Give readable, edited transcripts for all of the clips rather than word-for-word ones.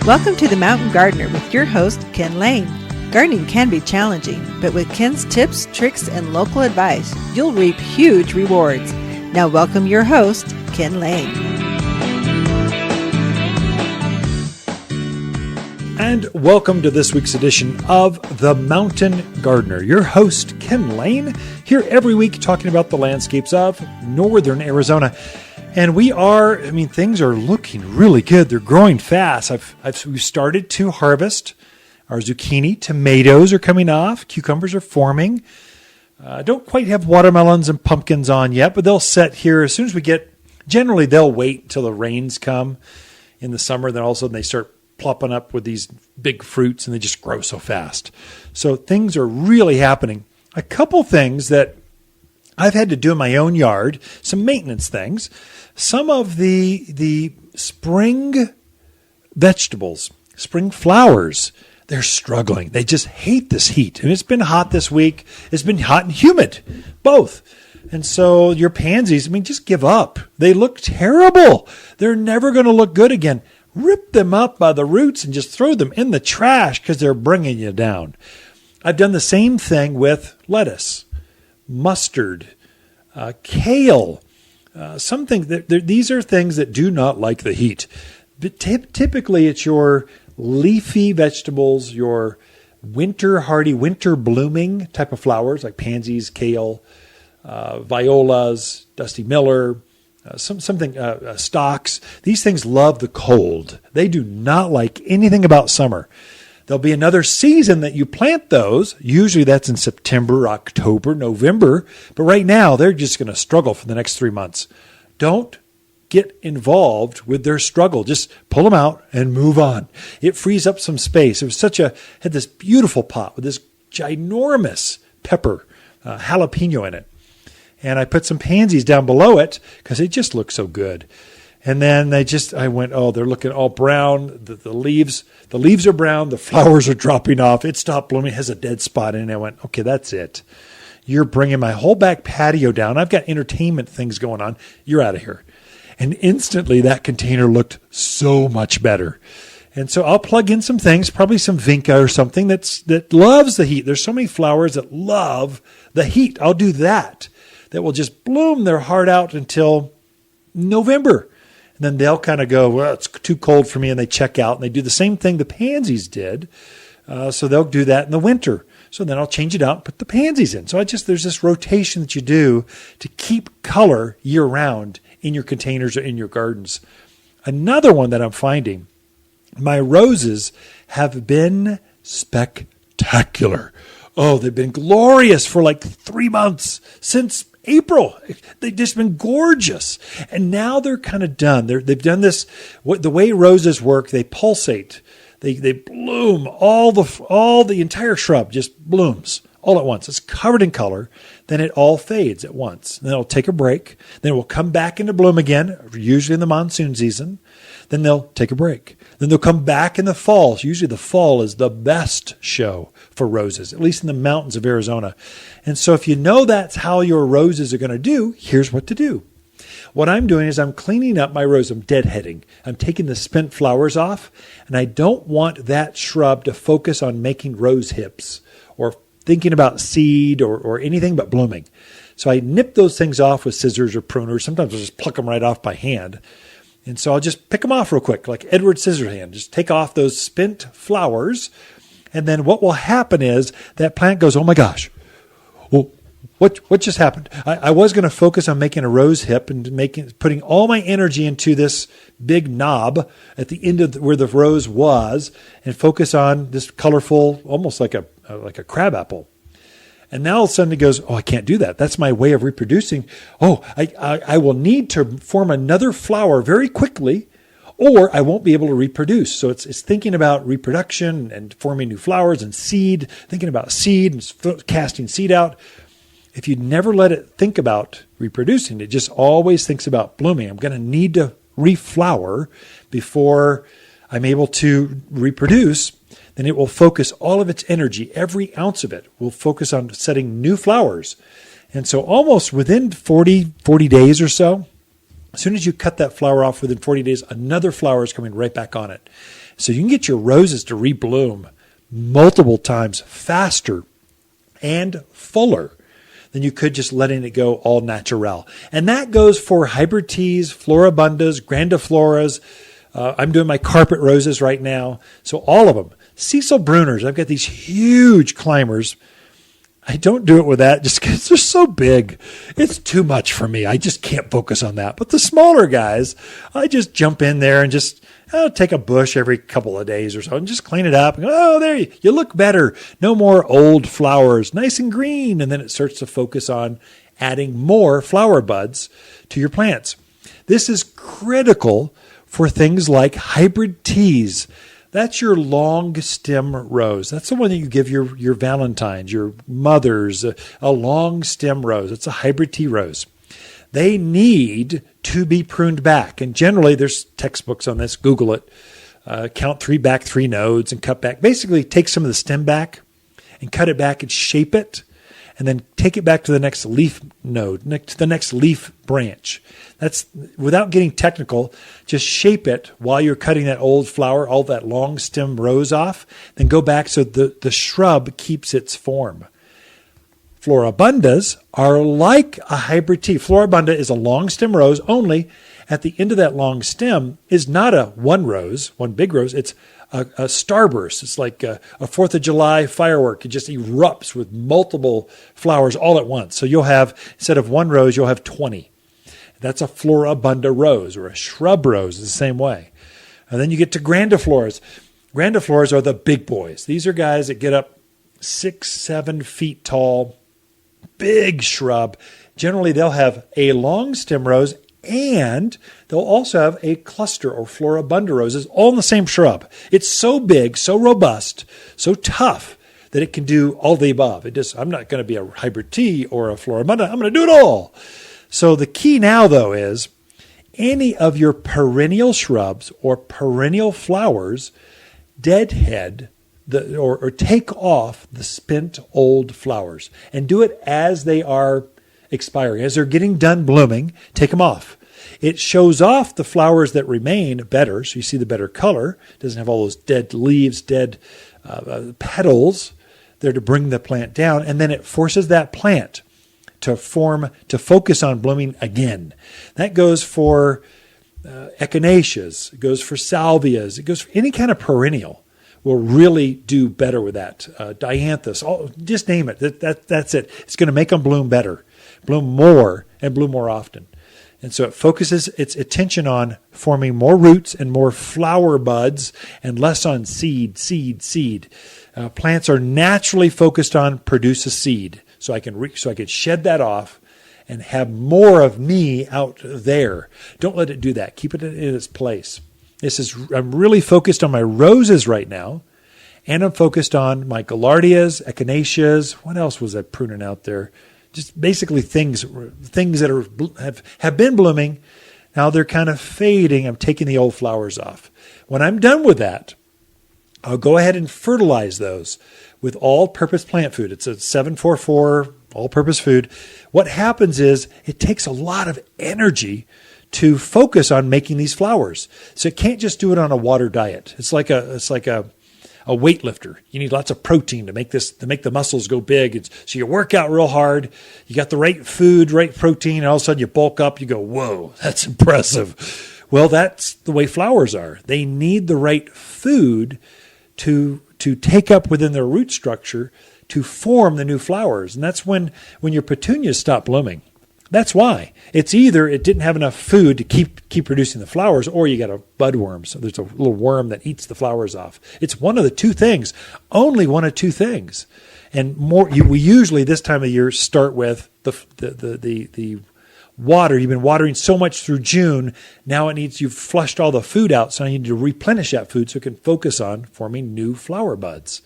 Welcome to The Mountain Gardener with your host, Ken Lane. Gardening can be challenging, but with Ken's tips, tricks, and local advice, you'll reap huge rewards. Now welcome your host, Ken Lane. And welcome to this week's edition of The Mountain Gardener. Your host, Ken Lane, here every week talking about the landscapes of northern Arizona. And things are looking really good. They're growing fast. We've started to harvest our zucchini. Tomatoes are coming off. Cucumbers are forming. Don't quite have watermelons and pumpkins on yet, but they'll set here as soon as generally they'll wait until the rains come in the summer. Then all of a sudden they start plopping up with these big fruits and they just grow so fast. So things are really happening. A couple things that I've had to do in my own yard, some maintenance things. Some of the spring vegetables, spring flowers, they're struggling. They just hate this heat. And it's been hot this week. It's been hot and humid, both. And so your pansies, just give up. They look terrible. They're never going to look good again. Rip them up by the roots and just throw them in the trash because they're bringing you down. I've done the same thing with lettuce, mustard, kale, these are things that do not like the heat. But typically it's your leafy vegetables, your winter hardy, winter blooming type of flowers like pansies, kale, violas, dusty miller, stocks. These things love the cold. They do not like anything about summer. There'll be another season that you plant those. Usually that's in September, October, November. But right now, they're just going to struggle for the next 3 months. Don't get involved with their struggle. Just pull them out and move on. It frees up some space. Had this beautiful pot with this ginormous pepper, jalapeno in it. And I put some pansies down below it because they just look so good. And then I went, they're looking all brown. The leaves are brown. The flowers are dropping off. It stopped blooming. It has a dead spot in it. I went, okay, that's it. You're bringing my whole back patio down. I've got entertainment things going on. You're out of here. And instantly that container looked so much better. And so I'll plug in some things, probably some vinca or something that loves the heat. There's so many flowers that love the heat. I'll do that will just bloom their heart out until November. And then they'll kind of go, well, it's too cold for me, and they check out. And they do the same thing the pansies did. So they'll do that in the winter. So then I'll change it out and put the pansies in. So there's this rotation that you do to keep color year-round in your containers or in your gardens. Another one that I'm finding, my roses have been spectacular. Oh, they've been glorious for like 3 months since April. They've just been gorgeous. And now they're kind of done. They've done this. The way roses work, they pulsate. They bloom. All the entire shrub just blooms all at once. It's covered in color. Then it all fades at once. Then it'll take a break. Then it will come back into bloom again, usually in the monsoon season. Then they'll take a break. Then they'll come back in the fall. Usually the fall is the best show for roses, at least in the mountains of Arizona. And so if you know that's how your roses are going to do, here's what to do. What I'm doing is I'm cleaning up my rose. I'm deadheading. I'm taking the spent flowers off, and I don't want that shrub to focus on making rose hips or thinking about seed or anything but blooming. So I nip those things off with scissors or pruners. Sometimes I'll just pluck them right off by hand. And so I'll just pick them off real quick, like Edward Scissorhand. Just take off those spent flowers. And then what will happen is that plant goes, oh my gosh, well, what just happened? I was going to focus on making a rose hip and putting all my energy into this big knob at the end of where the rose was and focus on this colorful, almost like a crab apple. And now all of a sudden it goes, oh, I can't do that. That's my way of reproducing. Oh, I will need to form another flower very quickly, or I won't be able to reproduce. So it's thinking about reproduction and forming new flowers and seed, thinking about seed and casting seed out. If you never let it think about reproducing, it just always thinks about blooming. I'm going to need to reflower before I'm able to reproduce. Then it will focus all of its energy, every ounce of it will focus on setting new flowers. And so almost within 40 days or so, as soon as you cut that flower off within 40 days, another flower is coming right back on it. So you can get your roses to rebloom multiple times faster and fuller than you could just letting it go all natural. And that goes for hybrid teas, floribundas, grandifloras. I'm doing my carpet roses right now. So all of them. Cecil Bruners, I've got these huge climbers. I don't do it with that just because they're so big. It's too much for me. I just can't focus on that. But the smaller guys, I just jump in there and just take a bush every couple of days or so and just clean it up. And go, there you look better. No more old flowers, nice and green. And then it starts to focus on adding more flower buds to your plants. This is critical for things like hybrid teas. That's your long stem rose. That's the one that you give your Valentines, your mothers, a long stem rose. It's a hybrid tea rose. They need to be pruned back. And generally, there's textbooks on this. Google it. Count 3 back, 3 nodes, and cut back. Basically, take some of the stem back and cut it back and shape it. And then take it back to the next leaf node, to the next leaf branch. That's without getting technical. Just shape it while you're cutting that old flower, all that long stem rose off. Then go back so the shrub keeps its form. Floribundas are like a hybrid tea. Floribunda is a long stem rose, only at the end of that long stem is not a one big rose. It's a starburst. It's like a 4th of July firework. It just erupts with multiple flowers all at once. So you'll have, instead of one rose, you'll have 20. That's a floribunda rose, or a shrub rose is the same way. And then you get to grandifloras. Grandifloras are the big boys. These are guys that get up 6-7 feet tall, big shrub. Generally, they'll have a long stem rose, and they'll also have a cluster or floribunda roses all in the same shrub. It's so big, so robust, so tough that it can do all the above. I'm not going to be a hybrid tea or a floribunda. I'm going to do it all. So the key now, though, is any of your perennial shrubs or perennial flowers deadhead or take off the spent old flowers and do it as they are expiring. As they're getting done blooming, take them off. It shows off the flowers that remain better, so you see the better color. It doesn't have all those dead leaves, dead petals there to bring the plant down, and then it forces that plant to focus on blooming again. That goes for echinaceas, it goes for salvias, it goes for any kind of perennial. Will really do better with that. Dianthus, just name it. That's it. It's going to make them bloom better, bloom more, and bloom more often. And so it focuses its attention on forming more roots and more flower buds and less on seed. Plants are naturally focused on produce a seed. So I can shed that off and have more of me out there. Don't let it do that. Keep it in its place. I'm really focused on my roses right now, and I'm focused on my gaillardias, echinaceas. What else was I pruning out there? Just basically things that have been blooming. Now they're kind of fading. I'm taking the old flowers off. When I'm done with that, I'll go ahead and fertilize those with all-purpose plant food. It's a 744 all-purpose food. What happens is it takes a lot of energy to focus on making these flowers. So it can't just do it on a water diet. It's like a weightlifter. You need lots of protein to make the muscles go big. So you work out real hard. You got the right food, right protein, and all of a sudden you bulk up. You go, whoa, that's impressive. Well, that's the way flowers are. They need the right food to take up within their root structure to form the new flowers. And that's when your petunias stop blooming. That's why. It's either it didn't have enough food to keep producing the flowers, or you got a budworm. So there's a little worm that eats the flowers off. It's one of the two things. Only one of two things. And we usually this time of year start with the water. You've been watering so much through June. Now you've flushed all the food out, so you need to replenish that food so it can focus on forming new flower buds.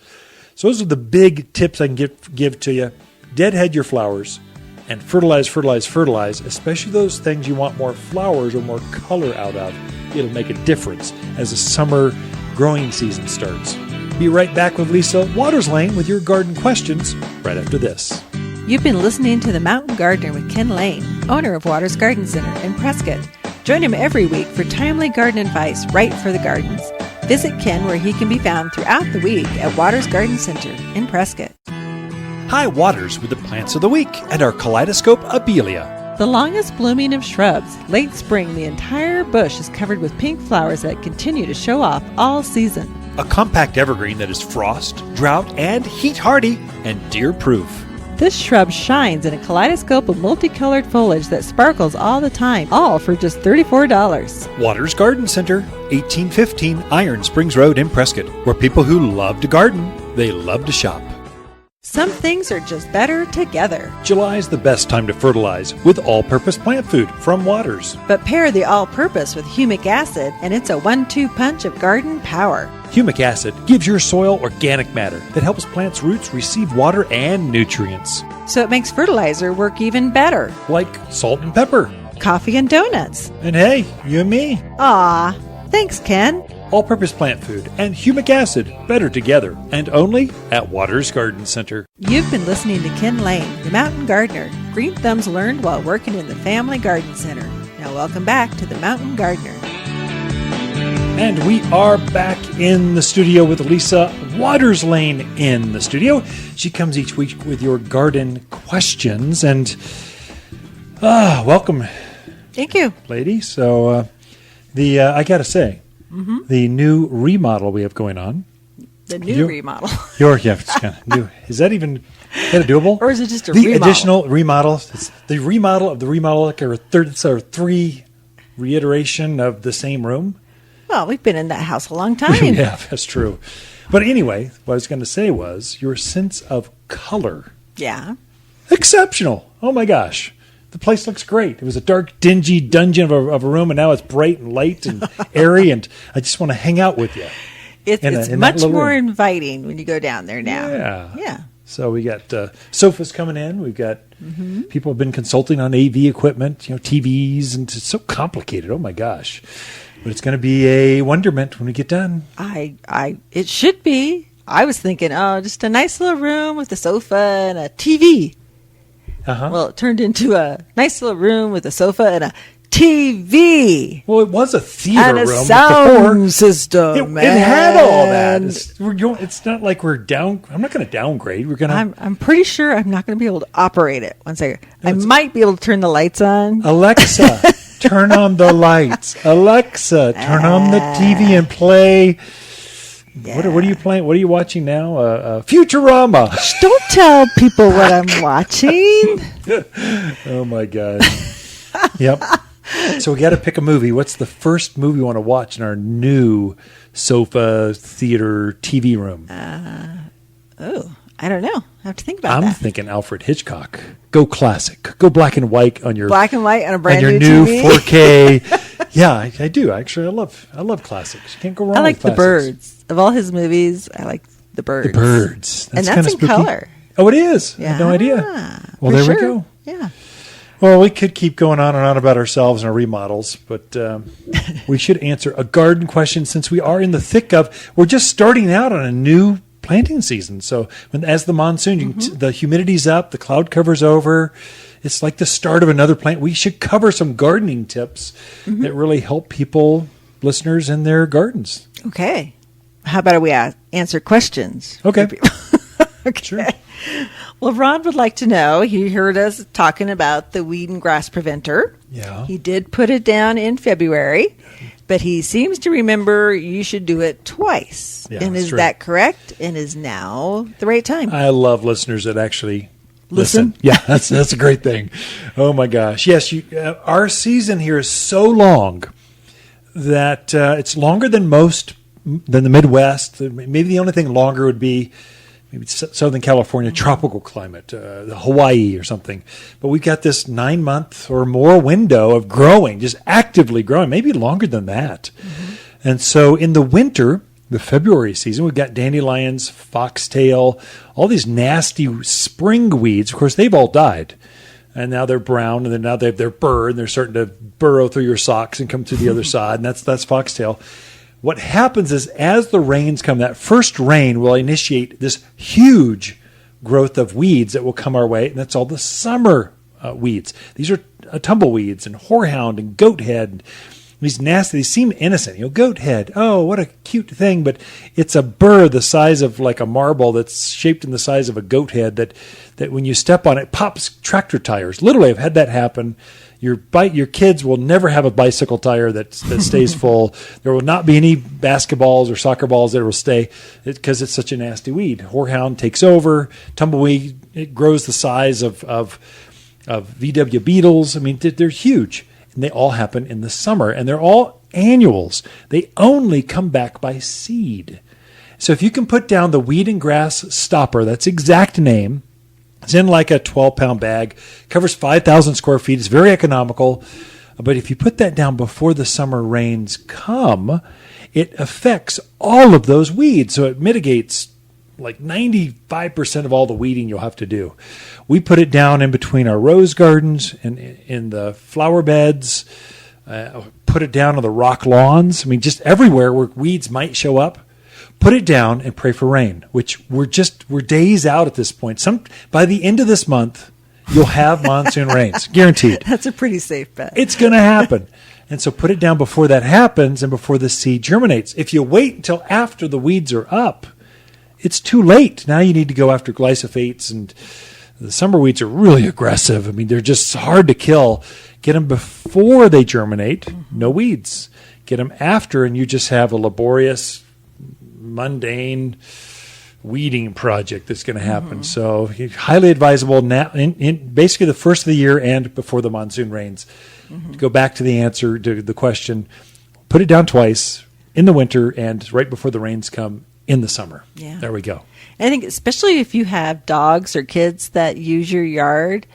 So those are the big tips I can give to you. Deadhead your flowers and fertilize, especially those things you want more flowers or more color out of. It'll make a difference as the summer growing season starts. Be right back with Lisa Waters Lane with your garden questions right after this. You've been listening to The Mountain Gardener with Ken Lane, owner of Waters Garden Center in Prescott. Join him every week for timely garden advice right for the gardens. Visit Ken where he can be found throughout the week at Waters Garden Center in Prescott. Hi, Waters with the plants of the week and our kaleidoscope Abelia. The longest blooming of shrubs, late spring, the entire bush is covered with pink flowers that continue to show off all season. A compact evergreen that is frost, drought, and heat hardy and deer proof. This shrub shines in a kaleidoscope of multicolored foliage that sparkles all the time, all for just $34. Waters Garden Center, 1815 Iron Springs Road in Prescott, where people who love to garden, they love to shop. Some things are just better together. July is the best time to fertilize with all-purpose plant food from Waters. But pair the all-purpose with humic acid, and it's a 1-2 punch of garden power. Humic acid gives your soil organic matter that helps plants' roots receive water and nutrients. So it makes fertilizer work even better. Like salt and pepper. Coffee and donuts. And hey, you and me. Aw, thanks, Ken. All-purpose plant food and humic acid better together, and only at Waters Garden Center. You've been listening to Ken Lane, the Mountain Gardener. Green thumbs learned while working in the Family Garden Center. Now welcome back to the Mountain Gardener. And we are back in the studio with Lisa Waters Lane in the studio. She comes each week with your garden questions, and welcome. Thank you. Lady. So I got to say, the new remodel we have going on. The new remodel. It's kind of new. Is that even doable? Or is it just a the remodel? Additional remodel? It's the remodel of the remodel, like it's a three reiteration of the same room. Well, we've been in that house a long time. Yeah, that's true. But anyway, what I was going to say was your sense of color. Yeah. Exceptional. Oh my gosh. The place looks great. It was a dark, dingy dungeon of a room, and now it's bright and light and airy, and I just want to hang out with you. It's much more inviting when you go down there now. Yeah. So we got sofas coming in. We've got people have been consulting on AV equipment, TVs, and it's so complicated. Oh my gosh. But it's going to be a wonderment when we get done. It should be. I was thinking, just a nice little room with a sofa and a TV. Well, it turned into a nice little room with a sofa and a TV. Well, it was a theater and a room sound system. It had all that. It's not like we're down. I'm not going to downgrade. We're going to. I'm pretty sure I'm not going to be able to operate it. One second. I might be able to turn the lights on. Alexa, turn on the lights. Alexa, turn on the TV and play. Yeah. What are you playing? What are you watching now? Futurama. Don't tell people what I'm watching. Oh my gosh. Yep. So we got to pick a movie. What's the first movie we want to watch in our new sofa theater TV room? I don't know. I have to think about that. I'm thinking Alfred Hitchcock. Go classic. Go black and white on your black and white on a brand new TV. 4K. Yeah, I do actually. I love classics. You can't go wrong. I like with the classics. Birds. Of all his movies, I like the Birds. The Birds. And that's in spooky. color. Oh, it is. Yeah. I had no idea. Well, there we go. Yeah. Well, we could keep going on and on about ourselves and our remodels, but we should answer a garden question since we are in the thick of. We're just starting out on a new planting season. So as the monsoon, the humidity's up, the cloud cover's over. It's like the start of another plant. We should cover some gardening tips that really help people, listeners, in their gardens. Okay. How about we answer questions? Okay. Okay. Sure. Well, Ron would like to know, he heard us talking about the weed and grass preventer. Yeah. He did put it down in February, but he seems to remember you should do it twice. Yeah, and is true. that correct? And is now the right time? I love listeners that actually Listen? Yeah, that's a great thing. Oh my gosh. Yes, our season here is so long that it's longer than than the Midwest. Maybe the only thing longer would be maybe Southern California, tropical climate, Hawaii or something. But we've got this 9-month or more window of growing, just actively growing, maybe longer than that. And so in the winter, the February season, we've got dandelions, foxtail, all these nasty spring weeds. Of course, they've all died. And now they're brown, and now they're burred, and they're starting to burrow through your socks and come to the other side, and that's foxtail. What happens is as the rains come, that first rain will initiate this huge growth of weeds that will come our way, and that's all the summer weeds. These are tumbleweeds and horehound and goathead These nasty, they seem innocent. Goat head. Oh, what a cute thing. But it's a burr the size of like a marble that's shaped in the size of a goat head that when you step on it, pops tractor tires. Literally, I've had that happen. Your kids will never have a bicycle tire that stays full. There will not be any basketballs or soccer balls that will stay because it's such a nasty weed. Horehound takes over. Tumbleweed, it grows the size of VW beetles. I mean, they're huge. And they all happen in the summer. And they're all annuals. They only come back by seed. So if you can put down the weed and grass stopper, that's exact name. It's in like a 12-pound bag, covers 5,000 square feet. It's very economical. But if you put that down before the summer rains come, it affects all of those weeds. So it mitigates like 95% of all the weeding you'll have to do. We put it down in between our rose gardens and in the flower beds, put it down on the rock lawns. I mean, just everywhere where weeds might show up. Put it down and pray for rain, which we're days out at this point. By the end of this month, you'll have monsoon rains, guaranteed. That's a pretty safe bet. It's going to happen. And so put it down before that happens and before the seed germinates. If you wait until after the weeds are up, it's too late. Now you need to go after glyphosates, and the summer weeds are really aggressive. I mean, they're just hard to kill. Get them before they germinate, no weeds. Get them after, and you just have a laborious, mundane weeding project that's going to happen. So highly advisable now, in basically the first of the year and before the monsoon rains. To go back to the answer to the question, put it down twice in the winter and right before the rains come in the summer. Yeah. There we go. I think especially if you have dogs or kids that use your yard,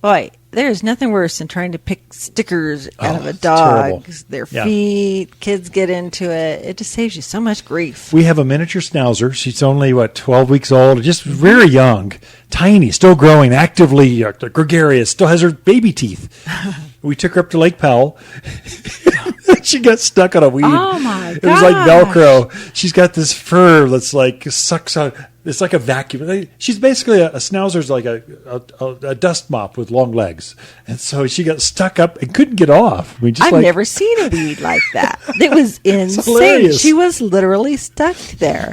boy, there's nothing worse than trying to pick stickers out of a dog, their feet, kids get into it. It just saves you so much grief. We have a miniature schnauzer. She's only, 12 weeks old, just very young, tiny, still growing, actively gregarious, still has her baby teeth. We took her up to Lake Powell. She got stuck on a weed. Oh, my God. It was like Velcro. She's got this fur that's like sucks out. It's like a vacuum. She's basically a schnauzer's like a dust mop with long legs. And so she got stuck up and couldn't get off. I mean, I've never seen a weed like that. It was insane. She was literally stuck there.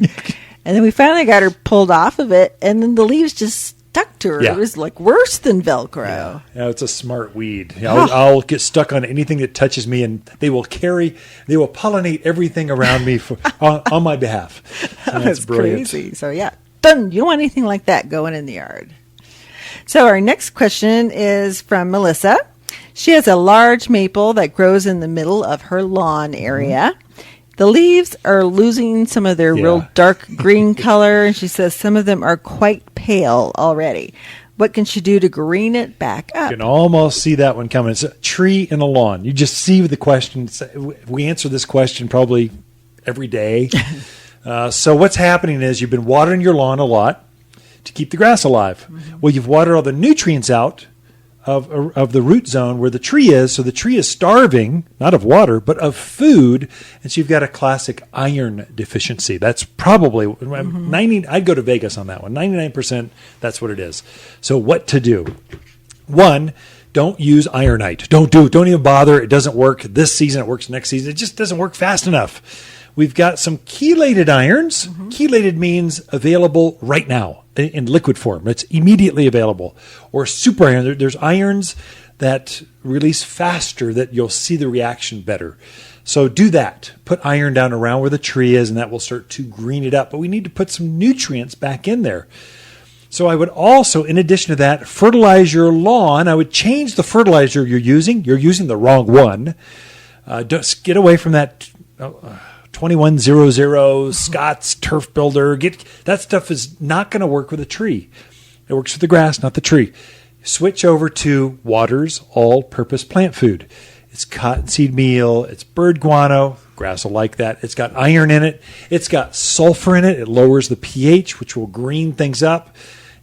And then we finally got her pulled off of it, and then the leaves just stuck to her. Yeah. It was like worse than Velcro. Yeah, it's a smart weed. I'll get stuck on anything that touches me, and they will pollinate everything around me on my behalf. That's brilliant. Crazy. So yeah, done. You don't want anything like that going in the yard. So our next question is from Melissa. She has a large maple that grows in the middle of her lawn area. The leaves are losing some of their real dark green color, and she says some of them are quite pale already. What can she do to green it back up? You can almost see that one coming. It's a tree in a lawn. You just see the question. We answer this question probably every day. So what's happening is you've been watering your lawn a lot to keep the grass alive. Mm-hmm. Well, you've watered all the nutrients out of the root zone where the tree is. So the tree is starving, not of water, but of food. And so you've got a classic iron deficiency. That's probably 90. I'd go to Vegas on that one. 99%, that's what it is. So what to do? One, don't use ironite. Don't even bother. It doesn't work this season. It works next season. It just doesn't work fast enough. We've got some chelated irons. Mm-hmm. Chelated means available right now in liquid form. It's immediately available. Or super iron. There's irons that release faster that you'll see the reaction better. So do that. Put iron down around where the tree is, and that will start to green it up. But we need to put some nutrients back in there. So I would also, in addition to that, fertilize your lawn. I would change the fertilizer you're using. You're using the wrong one. Just get away from that 2100 Scott's Turf Builder. That stuff is not going to work with a tree. It works with the grass, not the tree. Switch over to Water's all-purpose plant food. It's cottonseed meal. It's bird guano. Grass will like that. It's got iron in it. It's got sulfur in it. It lowers the pH, which will green things up.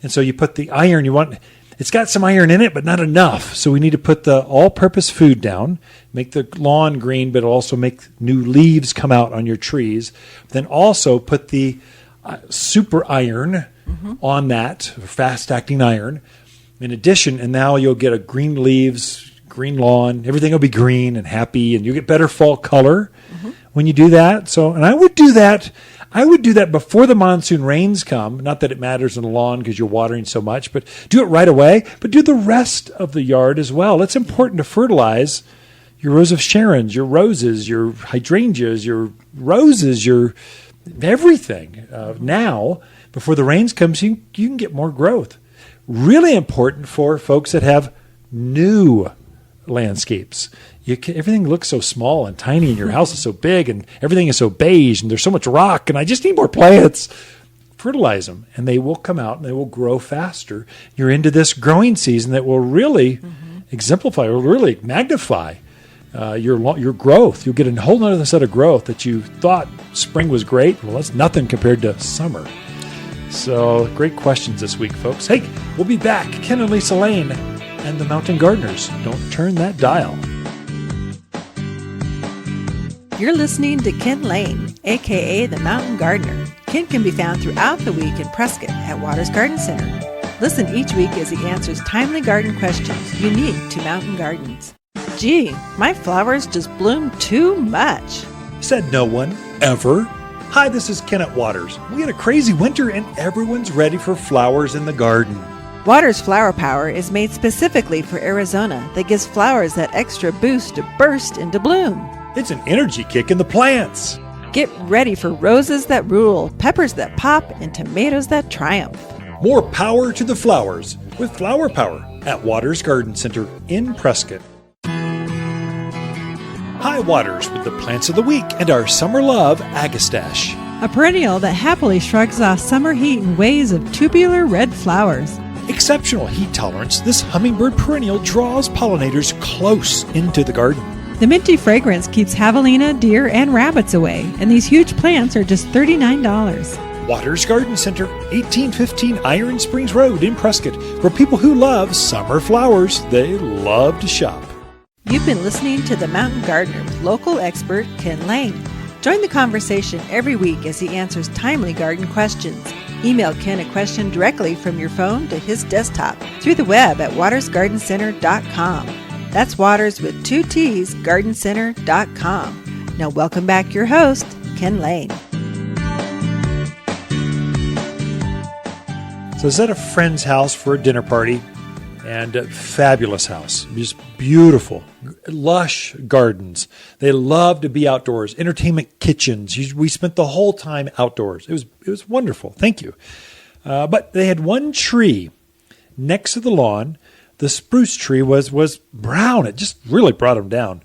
And so you put the iron you want. It's got some iron in it, but not enough. So we need to put the all-purpose food down, make the lawn green, but also make new leaves come out on your trees. Then also put the super iron on that, fast-acting iron. In addition, and now you'll get a green leaves, green lawn. Everything will be green and happy, and you get better fall color when you do that. So, and I would do that. I would do that before the monsoon rains come. Not that it matters in the lawn because you're watering so much, but do it right away. But do the rest of the yard as well. It's important to fertilize your Rose of Sharon's, your roses, your hydrangeas, your roses, your everything now before the rains come, so you can get more growth. Really important for folks that have new landscapes. Everything looks so small and tiny, and your house is so big, and everything is so beige, and there's so much rock, and I just need more plants. Fertilize them, and they will come out, and they will grow faster. You're into this growing season that will really exemplify, or really magnify your growth. You'll get a whole other set of growth that you thought spring was great. Well, that's nothing compared to summer. So great questions this week, folks. Hey, we'll be back. Ken and Lisa Lane and the Mountain Gardeners. Don't turn that dial. You're listening to Ken Lane, a.k.a. the Mountain Gardener. Ken can be found throughout the week in Prescott at Waters Garden Center. Listen each week as he answers timely garden questions unique to mountain gardens. Gee, my flowers just bloom too much. Said no one, ever. Hi, this is Ken at Waters. We had a crazy winter and everyone's ready for flowers in the garden. Waters Flower Power is made specifically for Arizona that gives flowers that extra boost to burst into bloom. It's an energy kick in the plants. Get ready for roses that rule, peppers that pop, and tomatoes that triumph. More power to the flowers with Flower Power at Waters Garden Center in Prescott. Hi, Waters, with the plants of the week and our summer love, Agastache. A perennial that happily shrugs off summer heat in waves of tubular red flowers. Exceptional heat tolerance, this hummingbird perennial draws pollinators close into the garden. The minty fragrance keeps javelina, deer, and rabbits away, and these huge plants are just $39. Waters Garden Center, 1815 Iron Springs Road in Prescott, for people who love summer flowers. They love to shop. You've been listening to The Mountain Gardener with local expert Ken Lane. Join the conversation every week as he answers timely garden questions. Email Ken a question directly from your phone to his desktop through the web at watersgardencenter.com. That's Waters with 2 T's, gardencenter.com. Now welcome back your host, Ken Lane. So I was at a friend's house for a dinner party, and a fabulous house, just beautiful, lush gardens. They love to be outdoors, entertainment kitchens. We spent the whole time outdoors. It was wonderful. Thank you. But they had one tree next to the lawn. The spruce tree was brown. It just really brought them down.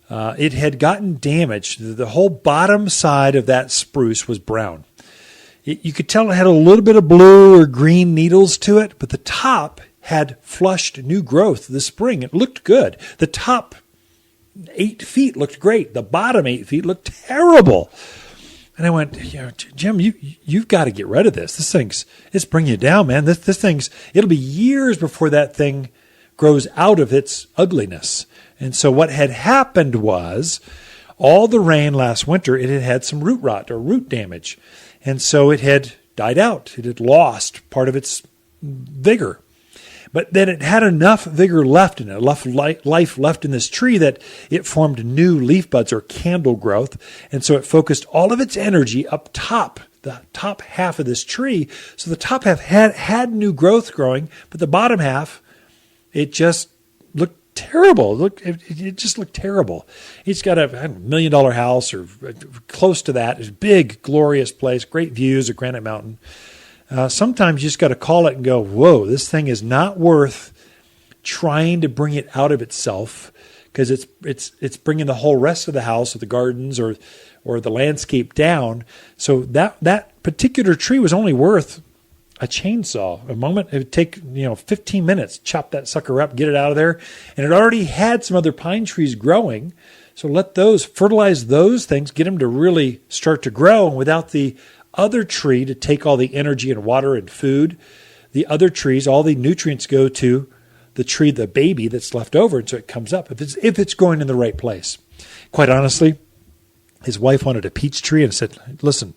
It had gotten damaged. The whole bottom side of that spruce was brown. You could tell it had a little bit of blue or green needles to it, but the top had flushed new growth this spring. It looked good. The top 8 feet looked great. The bottom 8 feet looked terrible. And I went, Jim, you've got to get rid of this. It's bringing you down, man. It'll be years before that thing grows out of its ugliness. And so what had happened was all the rain last winter, it had some root rot or root damage. And so it had died out. It had lost part of its vigor. But then it had enough vigor left in it, enough life left in this tree that it formed new leaf buds or candle growth. And so it focused all of its energy up top, the top half of this tree. So the top half had new growth growing, but the bottom half, it just looked terrible. It just looked terrible. It's got a $1 million house or close to that. It's a big, glorious place, great views of Granite Mountain. Sometimes you just got to call it and go, whoa, this thing is not worth trying to bring it out of itself, because it's bringing the whole rest of the house or the gardens or the landscape down. So that particular tree was only worth a chainsaw. A moment, it would take 15 minutes, chop that sucker up, get it out of there. And it already had some other pine trees growing. So fertilize those things, get them to really start to grow. And without the other tree to take all the energy and water and food, the other trees, all the nutrients go to the tree, the baby that's left over, and so it comes up if it's growing in the right place. Quite honestly, his wife wanted a peach tree and said, listen,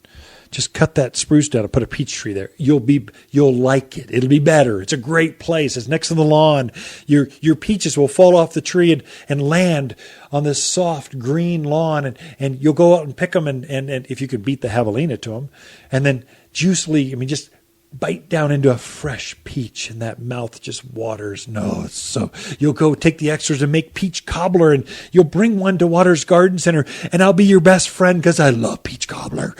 Just cut that spruce down and put a peach tree there. You'll like it. It'll be better. It's a great place. It's next to the lawn. Your peaches will fall off the tree and land on this soft green lawn, and you'll go out and pick them, and if you can beat the javelina to them, and then juicily, just bite down into a fresh peach, and that mouth just waters. No, it's so. You'll go take the extras and make peach cobbler, and you'll bring one to Waters Garden Center, and I'll be your best friend because I love peach cobbler.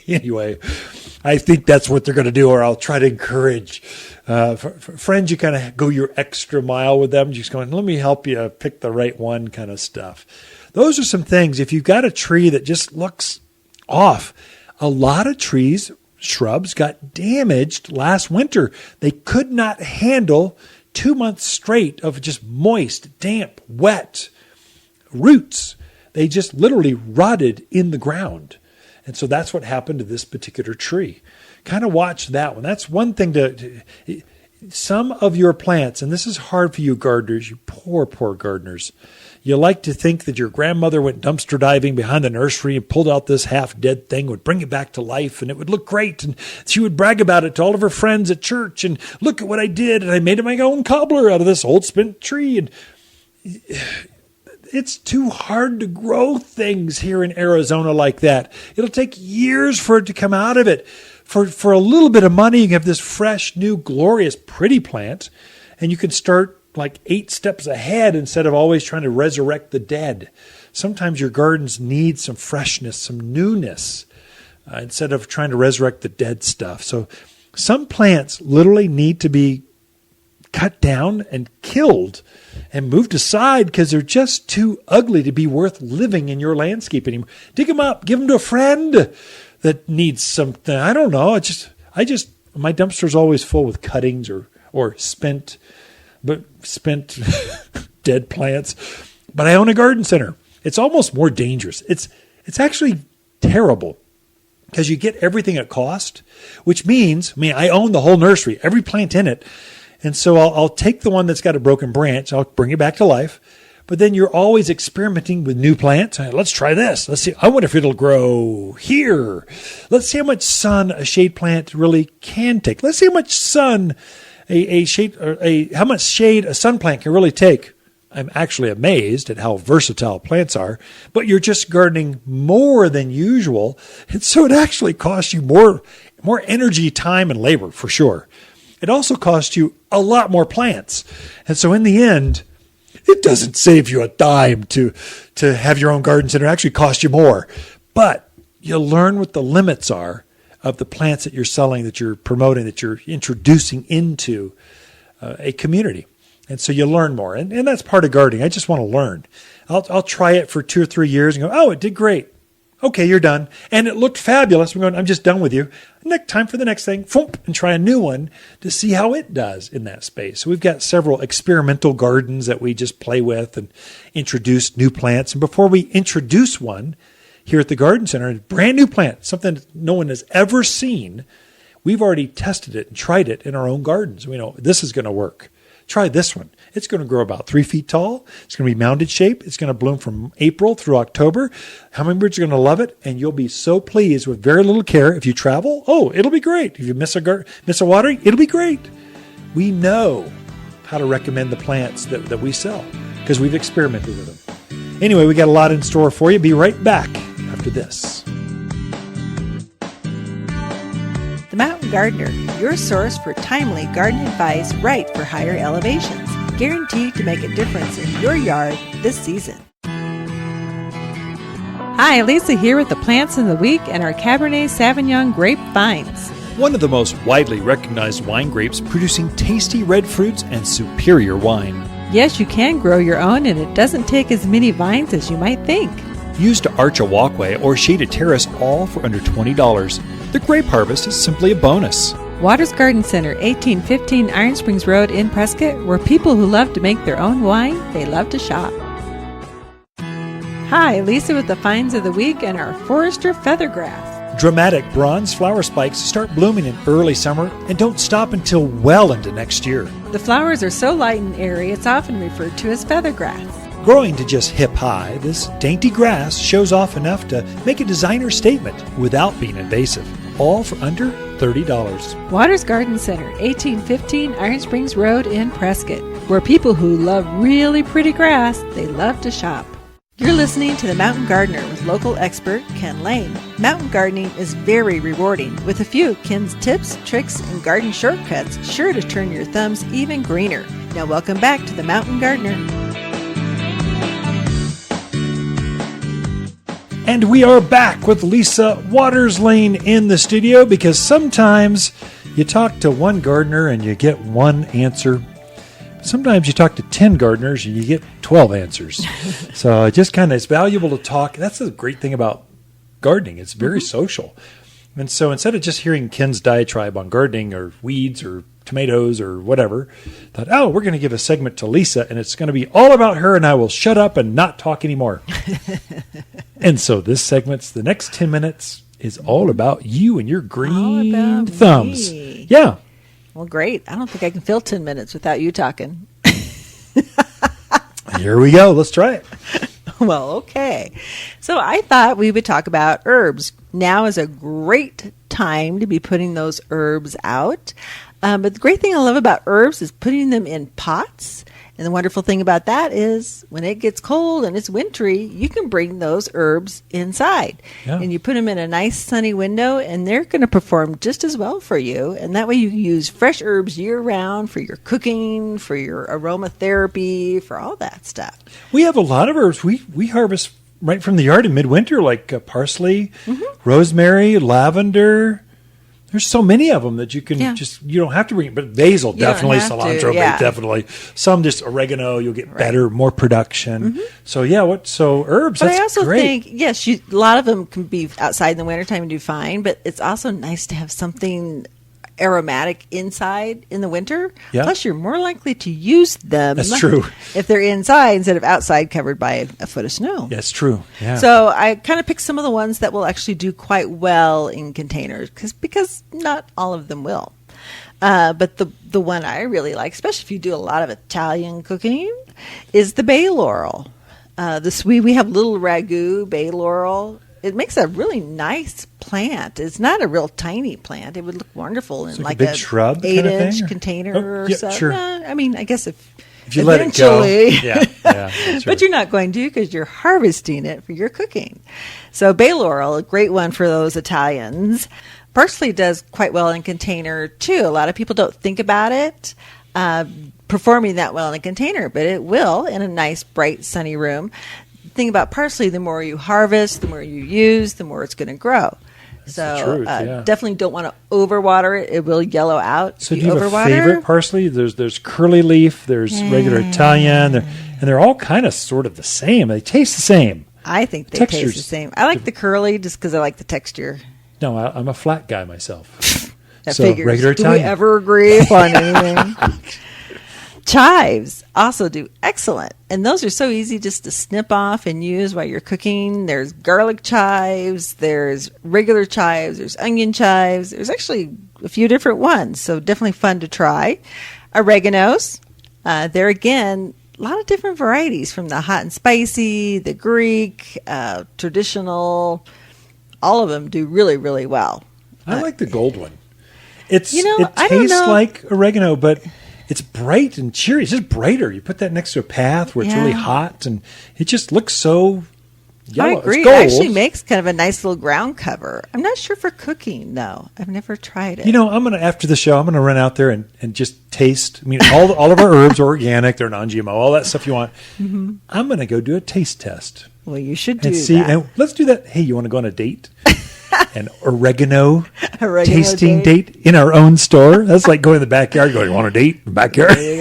Anyway, I think that's what they're going to do, or I'll try to encourage for friends. You kind of go your extra mile with them, just going, let me help you pick the right one, kind of stuff. Those are some things. If you've got a tree that just looks off, a lot of shrubs got damaged last winter. They could not handle 2 months straight of just moist, damp, wet roots. They just literally rotted in the ground. And so that's what happened to this particular tree. Kind of watch that one. That's one thing some of your plants, and this is hard for you gardeners, you poor gardeners. You like to think that your grandmother went dumpster diving behind the nursery and pulled out this half-dead thing, would bring it back to life, and it would look great. And she would brag about it to all of her friends at church. And look at what I did. And I made my own cobbler out of this old spent tree. And it's too hard to grow things here in Arizona like that. It'll take years for it to come out of it. For a little bit of money, you can have this fresh, new, glorious, pretty plant, and you can start like 8 steps ahead instead of always trying to resurrect the dead. Sometimes your gardens need some freshness, some newness, instead of trying to resurrect the dead stuff. So some plants literally need to be cut down and killed and moved aside because they're just too ugly to be worth living in your landscape anymore. Dig them up, give them to a friend that needs something. I don't know. My dumpster's always full with cuttings or spent dead plants. But I own a garden center. It's almost more dangerous. It's actually terrible because you get everything at cost, which means, I own the whole nursery, every plant in it. And so I'll take the one that's got a broken branch, I'll bring it back to life. But then you're always experimenting with new plants. Let's try this. Let's see. I wonder if it'll grow here. Let's see how much sun a shade plant really can take. Let's see how much sun how much shade a sun plant can really take. I'm actually amazed at how versatile plants are, but you're just gardening more than usual. And so it actually costs you more energy, time, and labor for sure. It also costs you a lot more plants. And so in the end, it doesn't save you a dime to have your own garden center. It actually costs you more. But you learn what the limits are of the plants that you're selling, that you're promoting, that you're introducing into a community. And so you learn more. And that's part of gardening. I just want to learn. I'll try it for 2 or 3 years and go, oh, it did great. Okay, you're done. And it looked fabulous. I'm just done with you. Time for the next thing. And try a new one to see how it does in that space. So we've got several experimental gardens that we just play with and introduce new plants. And before we introduce one here at the garden center, a brand new plant, something that no one has ever seen, we've already tested it and tried it in our own gardens. We know this is going to work. Try this one. It's going to grow about 3 feet tall. It's going to be mounded shape. It's going to bloom from April through October. Hummingbirds are going to love it, and you'll be so pleased with very little care. If you travel, it'll be great. If you miss a watering, it'll be great. We know how to recommend the plants that we sell because we've experimented with them. Anyway, we got a lot in store for you. Be right back after this. The Mountain Gardener, your source for timely garden advice right for higher elevations. Guaranteed to make a difference in your yard this season. Hi, Lisa here with the Plants of the Week and our Cabernet Sauvignon grape finds. One of the most widely recognized wine grapes, producing tasty red fruits and superior wine. Yes, you can grow your own, and it doesn't take as many vines as you might think. Used to arch a walkway or shade a terrace, all for under $20. The grape harvest is simply a bonus. Waters Garden Center, 1815 Iron Springs Road in Prescott, where people who love to make their own wine, they love to shop. Hi, Lisa with the finds of the week and our Forester Feathergrass. Dramatic bronze flower spikes start blooming in early summer and don't stop until well into next year. The flowers are so light and airy, it's often referred to as feathergrass. Growing to just hip-high, this dainty grass shows off enough to make a designer statement without being invasive, all for under $30. Waters Garden Center, 1815 Iron Springs Road in Prescott, where people who love really pretty grass, they love to shop. You're listening to The Mountain Gardener with local expert Ken Lane. Mountain gardening is very rewarding, with a few of Ken's tips, tricks, and garden shortcuts sure to turn your thumbs even greener. Now welcome back to The Mountain Gardener. And we are back with Lisa Waters Lane in the studio, because sometimes you talk to one gardener and you get one answer. Sometimes you talk to 10 gardeners and you get 12 answers. So it just it's valuable to talk. That's the great thing about gardening. It's very social. And so instead of just hearing Ken's diatribe on gardening or weeds or tomatoes or whatever, I thought, we're going to give a segment to Lisa, and it's going to be all about her, and I will shut up and not talk anymore. And so this segment's the next 10 minutes is all about you and your green thumbs. Me. Yeah. Well, great. I don't think I can fill 10 minutes without you talking. Here we go. Let's try it. Well, okay. So I thought we would talk about herbs. Now is a great time to be putting those herbs out. But the great thing I love about herbs is putting them in pots. And the wonderful thing about that is when it gets cold and it's wintry, you can bring those herbs inside. Yeah. And you put them in a nice sunny window, and they're going to perform just as well for you. And that way you can use fresh herbs year-round for your cooking, for your aromatherapy, for all that stuff. We have a lot of herbs. We harvest right from the yard in midwinter, like parsley, rosemary, lavender. There's so many of them that you can you don't have to bring it. But basil, definitely. Cilantro, definitely. Some just oregano, you'll get better, more production. So, herbs, but that's I also great. think, yes, a lot of them can be outside in the wintertime and do fine, but it's also nice to have something aromatic inside in the winter. Yeah. Plus, you're more likely to use them. That's true. If they're inside instead of outside covered by a foot of snow. That's true. Yeah. So I kind of picked some of the ones that will actually do quite well in containers because not all of them will. But the one I really like, especially if you do a lot of Italian cooking, is the bay laurel. We have little ragu bay laurel. It makes a really nice plant. It's not a real tiny plant. It would look wonderful in like a big shrub 8-inch container or so. Sure. I mean, I guess if you let it go. Yeah, that's but you're not going to, because you're harvesting it for your cooking. So bay laurel, a great one for those Italians. Parsley does quite well in container too. A lot of people don't think about it performing that well in a container, but it will in a nice, bright, sunny room. Thing about parsley, the more you harvest, the more you use, the more it's going to grow. Definitely don't want to overwater it. It will yellow out. So do you have a favorite parsley? There's curly leaf, there's regular Italian, and they're all kind of sort of the same. They taste the same. I think they taste the same. I like the curly just because I like the texture. No, I'm a flat guy myself. So regular Italian. Do we ever agree upon anything? Chives also do excellent, and those are so easy just to snip off and use while you're cooking. There's garlic chives, there's regular chives, there's onion chives. There's actually a few different ones, so definitely fun to try. Oreganos, there again, a lot of different varieties, from the hot and spicy, the Greek, traditional. All of them do really, really well. I like the gold one. It tastes like oregano, but it's bright and cheery. It's just brighter. You put that next to a path where it's really hot, and it just looks so yellow. I agree. It's gold. It actually makes kind of a nice little ground cover. I'm not sure for cooking, though. I've never tried it. After the show, I'm going to run out there and just taste. I mean, all of our herbs are organic. They're non-GMO, all that stuff you want. I'm going to go do a taste test. Well, you should do that. And let's do that. Hey, you want to go on a date? An oregano tasting date in our own store. That's like going to the backyard, going, you want a date in the backyard? There you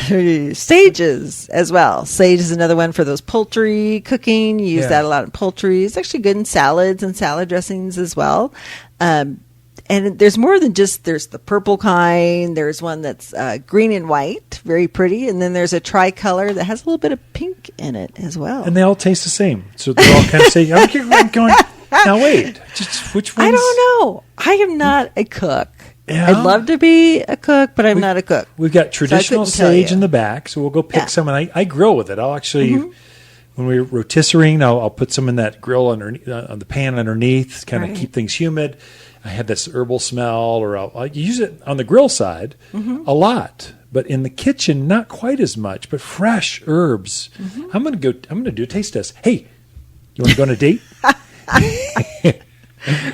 go. Sages as well. Sage is another one for those poultry cooking. You use that a lot in poultry. It's actually good in salads and salad dressings as well. And there's more than just, there's the purple kind. There's one that's green and white, very pretty. And then there's a tricolor that has a little bit of pink in it as well. And they all taste the same. So they're all kind of saying, I'm going, now wait, just which ones? I don't know. I am not a cook. Yeah. I'd love to be a cook, but I'm not a cook. We've got traditional couldn't tell sage you. in the back, so we'll go pick Yeah. some, and I grill with it. I'll actually, when we're rotisserieing, I'll put some in that grill underneath, on the pan underneath, kind of Right. keep things humid. I have this herbal smell, or I'll use it on the grill side a lot, but in the kitchen, not quite as much, but fresh herbs. I'm going to do a taste test. Hey, you want to go on a date?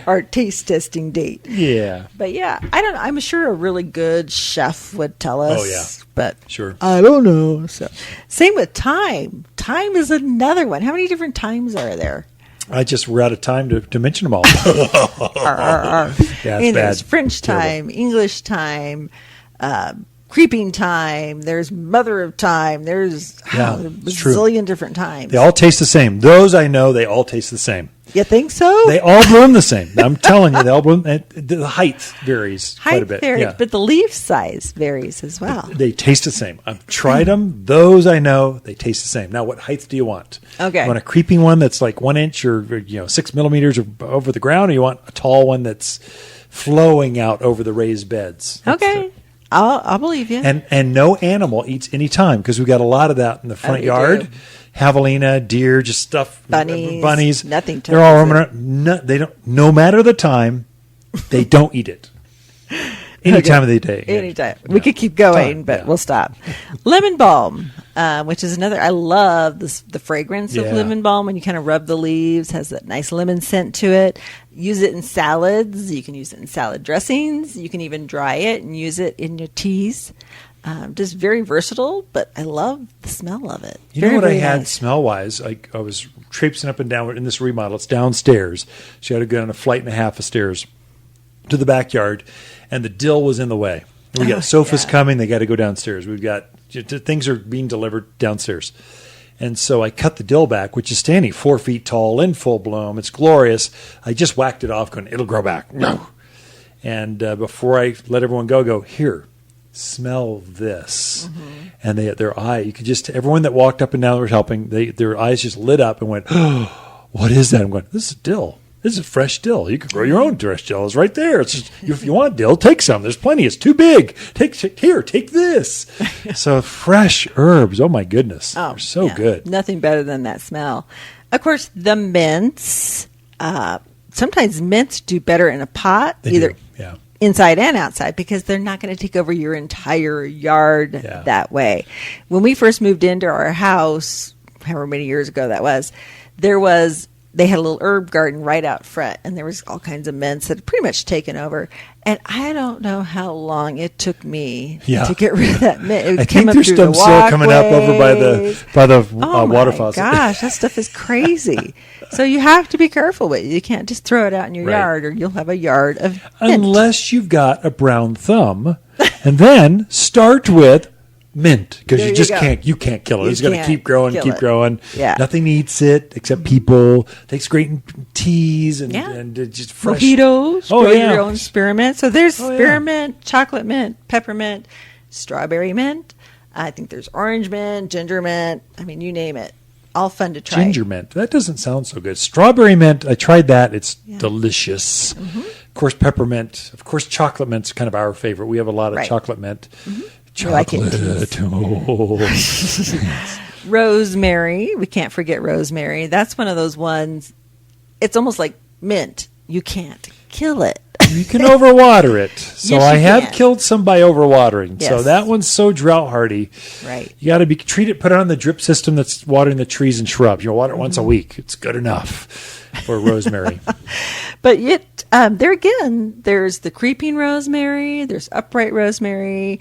Our taste testing date. Yeah. But yeah, I don't know. I'm sure a really good chef would tell us. Oh, yeah. But Sure. I don't know. So same with thyme. Thyme is another one. How many different thymes are there? We're out of time to mention them all. Yeah, it's There's bad. French Terrible. thyme, English thyme, creeping thyme. There's mother of thyme. There's Yeah, a it's true. bazillion different thymes. They all taste the same. Those I know, they all taste the same. You think so? They all bloom the same. I'm telling you, they all bloom. The height varies quite a Height bit. varies, Yeah. but the leaf size varies as well. They taste the same. I've tried them. Those I know, they taste the same. Now, what height do you want? Okay. You want a creeping one that's like 1 inch or 6 millimeters over the ground, or you want a tall one that's flowing out over the raised beds? That's Okay. I'll believe you. And no animal eats any time, because we've got a lot of that in the front they yard. do. Javelina, deer, just stuff. Bunnies, nothing They're all touches they don't. No matter the time, they don't eat it. Any Okay. time of the day. Anytime. Yeah. We could keep going, Time, but yeah. we'll stop. Lemon balm, which is another. I love the fragrance of Yeah. lemon balm when you kind of rub the leaves. Has that nice lemon scent to it. Use it in salads. You can use it in salad dressings. You can even dry it and use it in your teas. Just very versatile, but I love the smell of it. You know Very, what I very had nice. smell wise? I was traipsing up and down in this remodel. It's downstairs. So you had to go down a flight and a half of stairs to the backyard, and the dill was in the way. We got sofas yeah. coming. They got to go downstairs. We've got things are being delivered downstairs. And so I cut the dill back, which is standing 4 feet tall in full bloom. It's glorious. I just whacked it off going, it'll grow back. No. And before I let everyone go, here, smell this. And their eye, you could just, everyone that walked up and down that was helping, their eyes just lit up and went, oh, what is that? I'm going, this is dill. This is fresh dill. You can grow your own fresh dill. It's right there. It's just, if you want dill, take some. There's plenty. It's too big. Take this. So fresh herbs. Oh my goodness. They're so yeah. good. Nothing better than that smell. Of course, the mints. Sometimes mints do better in a pot, They either do. Yeah. inside and outside, because they're not going to take over your entire yard Yeah. that way. When we first moved into our house, however many years ago that was, they had a little herb garden right out front, and there was all kinds of mints that had pretty much taken over. And I don't know how long it took me to get rid of that mint. I think there's some still coming up over by the water faucet. Gosh, that stuff is crazy. So you have to be careful with it. You can't just throw it out in your Right. yard, or you'll have a yard of mint. Unless you've got a brown thumb, and then start with mint, because There you you just go. can't kill it. You It's going to can't keep growing, kill keep it. growing. Yeah. Nothing eats it except people. Takes great in teas and just fresh. Mojitos, Oh, grow yeah. your own spearmint. So there's Oh, yeah. spearmint, chocolate mint, peppermint, strawberry mint. I think there's orange mint, ginger mint. I mean, you name it. All fun to try. Ginger mint. That doesn't sound so good. Strawberry mint. I tried that. It's delicious. Of course, peppermint. Of course, chocolate mint's kind of our favorite. We have a lot of Right. chocolate mint. We like it in Chocolate. Oh. Rosemary. We can't forget rosemary. That's one of those ones. It's almost like mint. You can't kill it. You can overwater it. So Yes, I you have can. killed some by overwatering. So Yes. that one's so drought hardy. Right. You got to put it on the drip system that's watering the trees and shrubs. You water it once a Mm-hmm. week. It's good enough for rosemary. But yet, there again, there's the creeping rosemary. There's upright rosemary.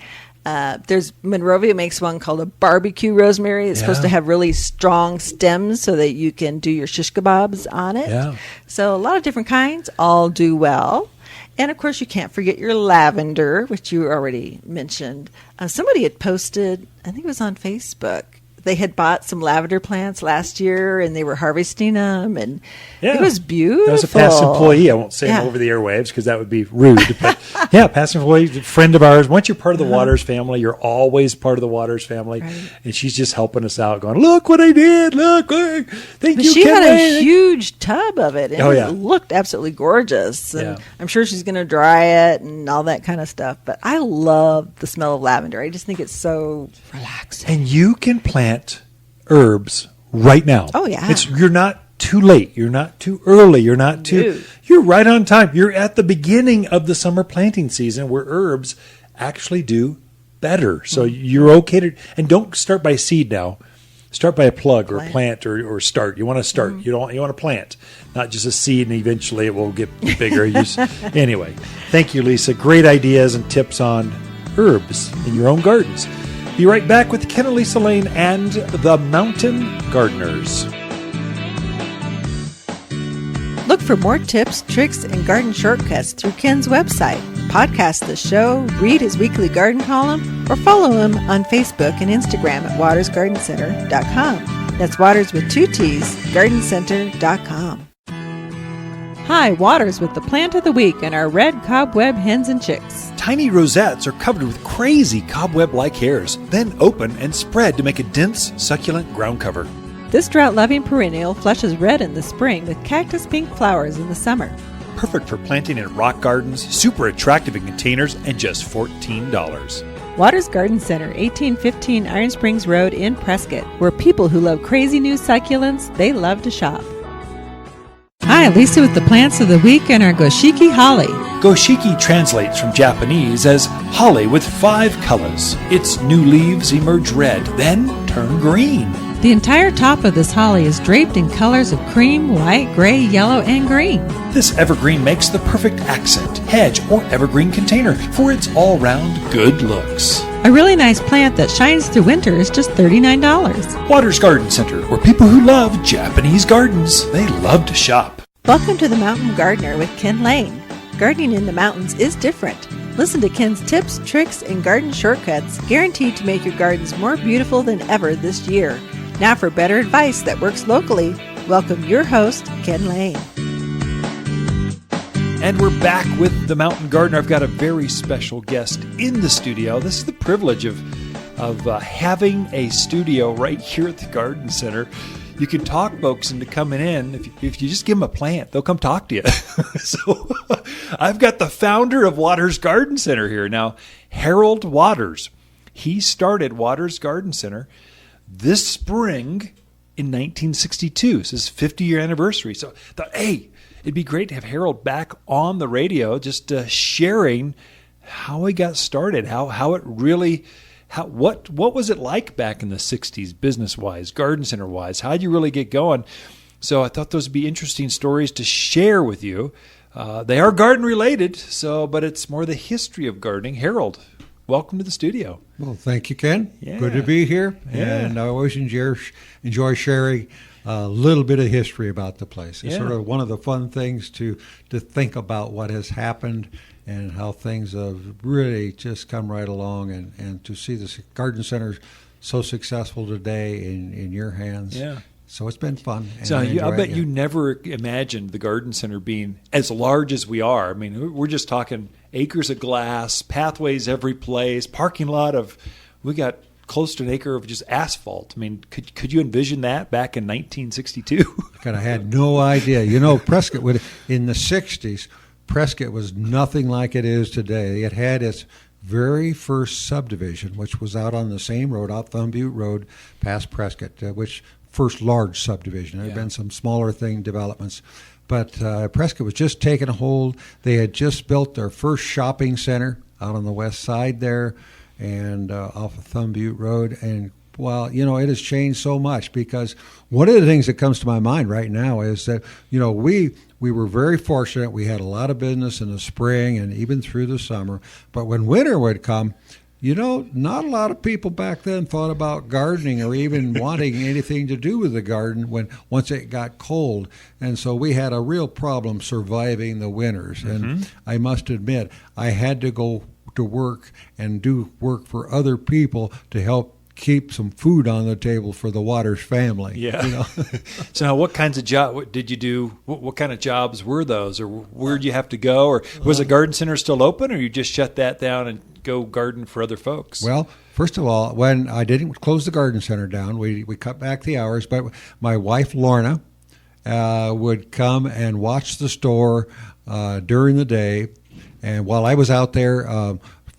There's Monrovia makes one called a barbecue rosemary. It's supposed to have really strong stems so that you can do your shish kebabs on it. Yeah. So a lot of different kinds all do well. And of course, you can't forget your lavender, which you already mentioned. Somebody had posted, I think it was on Facebook, they had bought some lavender plants last year, and they were harvesting them, and it was beautiful. That was a past employee. I won't say him over the airwaves because that would be rude. But yeah, past employee, friend of ours. Once you're part of the Waters family, you're always part of the Waters family. Right. And she's just helping us out, going, look what I did. Look. Thank you, She had a huge tub of it, and it looked absolutely gorgeous. And I'm sure she's going to dry it and all that kind of stuff. But I love the smell of lavender. I just think it's so relaxing. And you can plant herbs right now. Oh, yeah. You're not too late. You're not too early. You're right on time. You're at the beginning of the summer planting season where herbs actually do better. So you're okay to, and don't start by seed now. Start by a plug or a plant or start. You want to start. You want to plant, not just a seed, and eventually it will get bigger. Anyway, thank you, Lisa. Great ideas and tips on herbs in your own gardens. Be right back with Ken and Lisa Lane and the Mountain Gardeners. Look for more tips, tricks, and garden shortcuts through Ken's website. Podcast the show, read his weekly garden column, or follow him on Facebook and Instagram at watersgardencenter.com. That's Waters with 2 T's, gardencenter.com. Hi, Waters with the plant of the week and our red cobweb hens and chicks. Tiny rosettes are covered with crazy cobweb-like hairs, then open and spread to make a dense, succulent ground cover. This drought-loving perennial flushes red in the spring with cactus pink flowers in the summer. Perfect for planting in rock gardens, super attractive in containers, and just $14. Waters Garden Center, 1815 Iron Springs Road in Prescott, where people who love crazy new succulents, they love to shop. Hi, Lisa with the plants of the week and our Goshiki holly. Goshiki translates from Japanese as holly with 5 colors. Its new leaves emerge red, then turn green. The entire top of this holly is draped in colors of cream, white, gray, yellow, and green. This evergreen makes the perfect accent, hedge, or evergreen container for its all-round good looks. A really nice plant that shines through winter is just $39. Waters Garden Center, where people who love Japanese gardens, they love to shop. Welcome to the Mountain Gardener with Ken Lane. Gardening in the mountains is different. Listen to Ken's tips, tricks, and garden shortcuts guaranteed to make your gardens more beautiful than ever this year. Now for better advice that works locally, welcome your host, Ken Lane. And we're back with the Mountain Gardener. I've got a very special guest in the studio. This is the privilege of having a studio right here at the Garden Center. You can talk folks into coming in. If you just give them a plant, they'll come talk to you. So I've got the founder of Waters Garden Center here. Now, Harold Waters. He started Waters Garden Center this spring in 1962. This is his 50-year anniversary. So I thought, hey, it'd be great to have Harold back on the radio, just sharing how he got started, how it really, what was it like back in the 60s, business-wise, garden center-wise? How'd you really get going? So I thought those would be interesting stories to share with you. They are garden-related, but it's more the history of gardening. Harold, welcome to the studio. Well, thank you, Ken. Yeah. Good to be here. Yeah. And I always enjoy sharing a little bit of history about the place. It's sort of one of the fun things to think about what has happened and how things have really just come right along, and to see this garden center so successful today in your hands. Yeah. So it's been fun. So I bet you never imagined the garden center being as large as we are. I mean, we're just talking acres of glass, pathways every place, parking lot we got close to an acre of just asphalt. I mean, could you envision that back in 1962? God, I had no idea. You know, Prescott in the 60s, Prescott was nothing like it is today. It had its very first subdivision, which was out on the same road, out Thumb Butte Road, past Prescott, which first large subdivision. There had been some smaller developments. But Prescott was just taking a hold. They had just built their first shopping center out on the west side there and off of Thumb Butte Road. And, well, you know, it has changed so much, because one of the things that comes to my mind right now is that, you know, we were very fortunate. We had a lot of business in the spring and even through the summer. But when winter would come, you know, not a lot of people back then thought about gardening or even wanting anything to do with the garden once it got cold. And so we had a real problem surviving the winters. And I must admit, I had to go to work and do work for other people to help keep some food on the table for the Waters family. Yeah. You know? So now what kinds of what did you do? What kind of jobs were those? Or where did you have to go? Or was the garden center still open, or you just shut that down and go garden for other folks? Well, first of all, when I didn't close the garden center down, we cut back the hours, but my wife, Lorna, would come and watch the store during the day, and while I was out there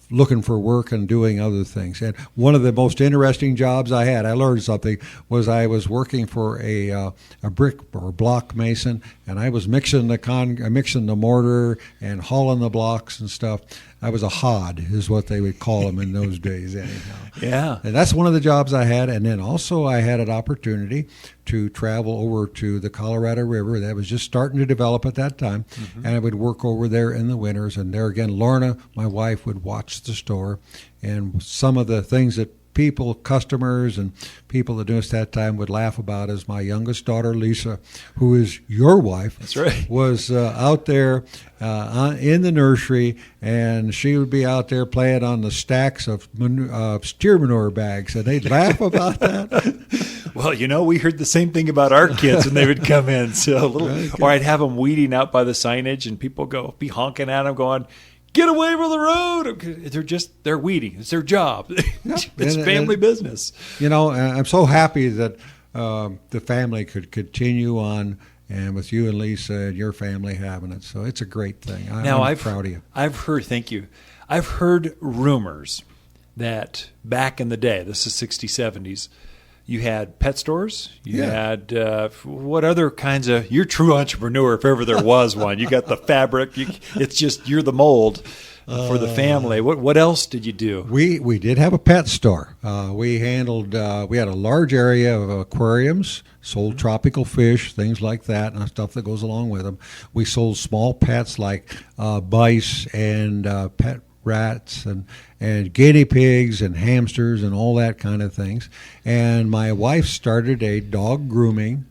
looking for work and doing other things. And one of the most interesting jobs I had, I learned something, was I was working for a brick or block mason, and I was mixing the mortar and hauling the blocks and stuff. I was a hod, is what they would call them in those days, anyhow. Yeah. And that's one of the jobs I had. And then also I had an opportunity to travel over to the Colorado River. That was just starting to develop at that time. And I would work over there in the winters. And there again, Lorna, my wife, would watch the store. And some of the things that customers and people that knew us that time would laugh about is my youngest daughter, Lisa, who is your wife. That's right. Was out there in the nursery, and she would be out there playing on the stacks of steer manure bags, and they'd laugh about that. Well, we heard the same thing about our kids when they would come in. Or I'd have them weeding out by the signage, and people be honking at them, going, "Get away from the road!" They're weeding. It's their job. It's family business. I'm so happy that the family could continue on, and with you and Lisa and your family having it. So it's a great thing. I'm proud of you. Thank you. I've heard rumors that back in the day, this is 60s, 70s, you had pet stores. You had what other kinds of? You're a true entrepreneur if ever there was one. You got the fabric. You're the mold for the family. What else did you do? We did have a pet store. We had a large area of aquariums, sold tropical fish, things like that, and stuff that goes along with them. We sold small pets like mice and pet rats and guinea pigs and hamsters and all that kind of things. And my wife started a dog grooming